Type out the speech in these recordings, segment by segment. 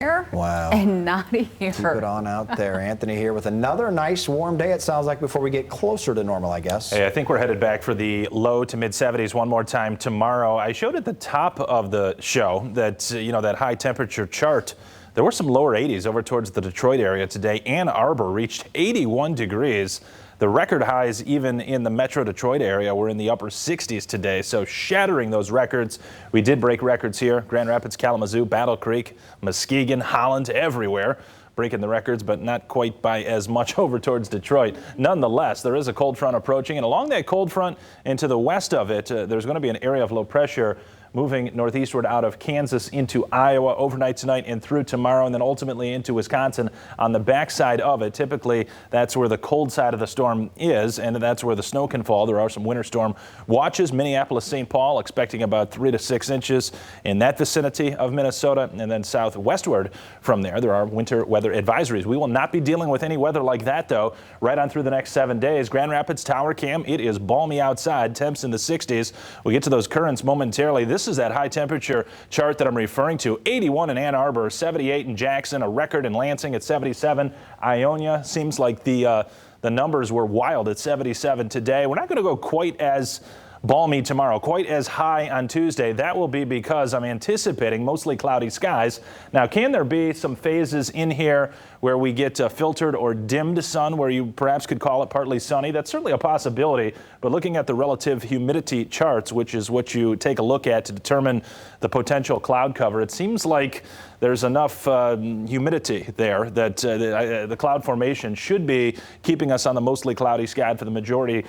Wow. And not here. Keep it on out there. Anthony here with another nice warm day, it sounds like, before we get closer to normal, I guess. Hey, I think we're headed back for the low to mid 70s one more time tomorrow. I showed at the top of the show that, that high temperature chart. There were some lower 80s over towards the Detroit area today. Ann Arbor reached 81 degrees. The record highs even in the Metro Detroit area were in the upper 60s today, so shattering those records. We did break records here. Grand Rapids, Kalamazoo, Battle Creek, Muskegon, Holland, everywhere breaking the records, but not quite by as much over towards Detroit. Nonetheless, there is a cold front approaching, and along that cold front and to the west of it, there's going to be an area of low pressure moving northeastward out of Kansas into Iowa overnight tonight and through tomorrow, and then ultimately into Wisconsin on the backside of it. Typically, that's where the cold side of the storm is, and that's where the snow can fall. There are some winter storm watches. Minneapolis, St. Paul expecting about 3 to 6 inches in that vicinity of Minnesota, and then southwestward from there are winter weather advisories. We will not be dealing with any weather like that, though, right on through the next 7 days. Grand Rapids, Tower Cam, it is balmy outside, temps in the 60s. We'll get to those currents momentarily. This is that high temperature chart that I'm referring to. 81 in Ann Arbor, 78 in Jackson, a record in Lansing at 77. Ionia, seems like the numbers were wild at 77 today. We're not going to go quite as balmy tomorrow, quite as high on Tuesday. That will be because I'm anticipating mostly cloudy skies. Now, can there be some phases in here where we get filtered or dimmed sun, where you perhaps could call it partly sunny? That's certainly a possibility, but looking at the relative humidity charts, which is what you take a look at to determine the potential cloud cover, it seems like there's enough humidity there that the cloud formation should be keeping us on the mostly cloudy sky for the majority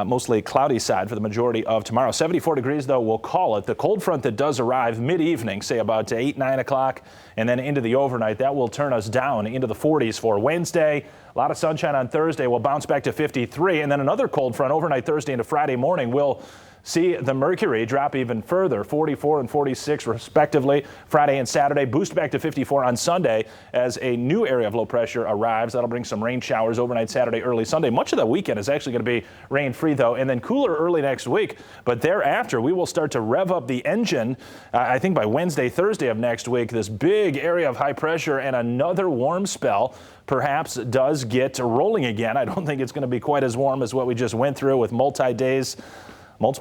mostly cloudy side for the majority of tomorrow. 74 degrees, though, we'll call it. The cold front that does arrive mid-evening, say about 8, 9 o'clock, and then into the overnight, that will turn us down into the 40s for Wednesday. A lot of sunshine on Thursday. We'll bounce back to 53, and then another cold front overnight Thursday into Friday morning will see the mercury drop even further, 44 and 46 respectively. Friday and Saturday, boost back to 54 on Sunday as a new area of low pressure arrives. That'll bring some rain showers overnight Saturday, early Sunday. Much of the weekend is actually going to be rain-free, though, and then cooler early next week. But thereafter, we will start to rev up the engine, I think by Wednesday, Thursday of next week. This big area of high pressure and another warm spell perhaps does get rolling again. I don't think it's going to be quite as warm as what we just went through with multiple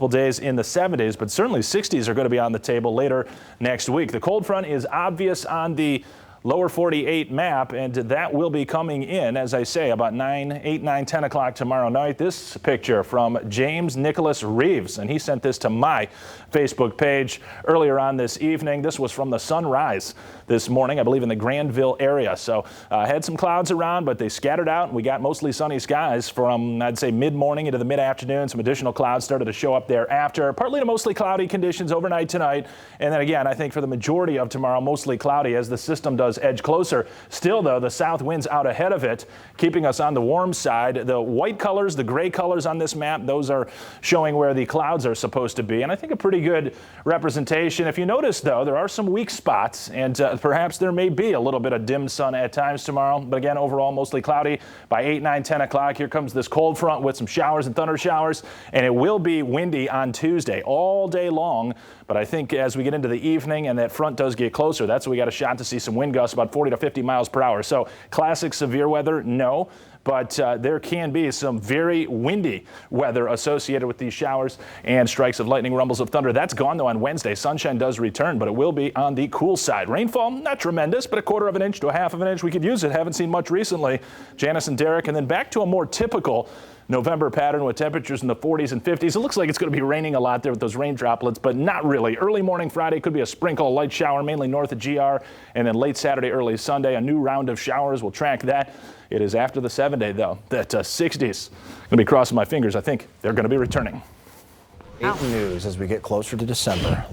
days in the 70s, but certainly 60s are going to be on the table later next week. The cold front is obvious on the lower 48 map, and that will be coming in, as I say, about 8, 9, 10 o'clock tomorrow night. This picture from James Nicholas Reeves, and he sent this to my Facebook page earlier on this evening. This was from the sunrise this morning, I believe in the Granville area. So had some clouds around, but they scattered out, and we got mostly sunny skies from, I'd say, mid-morning into the mid-afternoon. Some additional clouds started to show up thereafter. Partly to mostly cloudy conditions overnight tonight. And then again, I think for the majority of tomorrow, mostly cloudy as the system does edge closer. Still, though, the south winds out ahead of it, keeping us on the warm side. The white colors, the gray colors on this map, those are showing where the clouds are supposed to be. And I think a pretty good representation. If you notice, though, there are some weak spots, and perhaps there may be a little bit of dim sun at times tomorrow. But again, overall, mostly cloudy by 8, 9, 10 o'clock. Here comes this cold front with some showers and thunder showers, and it will be windy on Tuesday all day long. But I think as we get into the evening and that front does get closer, that's when we got a shot to see some wind gusts about 40 to 50 miles per hour. So classic severe weather, no. But there can be some very windy weather associated with these showers and strikes of lightning, rumbles of thunder. That's gone, though, on Wednesday. Sunshine does return, but it will be on the cool side. Rainfall, not tremendous, but 1/4 of an inch to 1/2 of an inch. We could use it. Haven't seen much recently. Janice and Derek, and then back to a more typical November pattern with temperatures in the 40s and 50s. It looks like it's going to be raining a lot there with those rain droplets, but not really. Early morning Friday could be a sprinkle, a light shower, mainly north of GR, and then late Saturday, early Sunday, a new round of showers. We'll track that. It is after the 7-day, though, that 60s. Going to be crossing my fingers. I think they're going to be returning. 8 news as we get closer to December.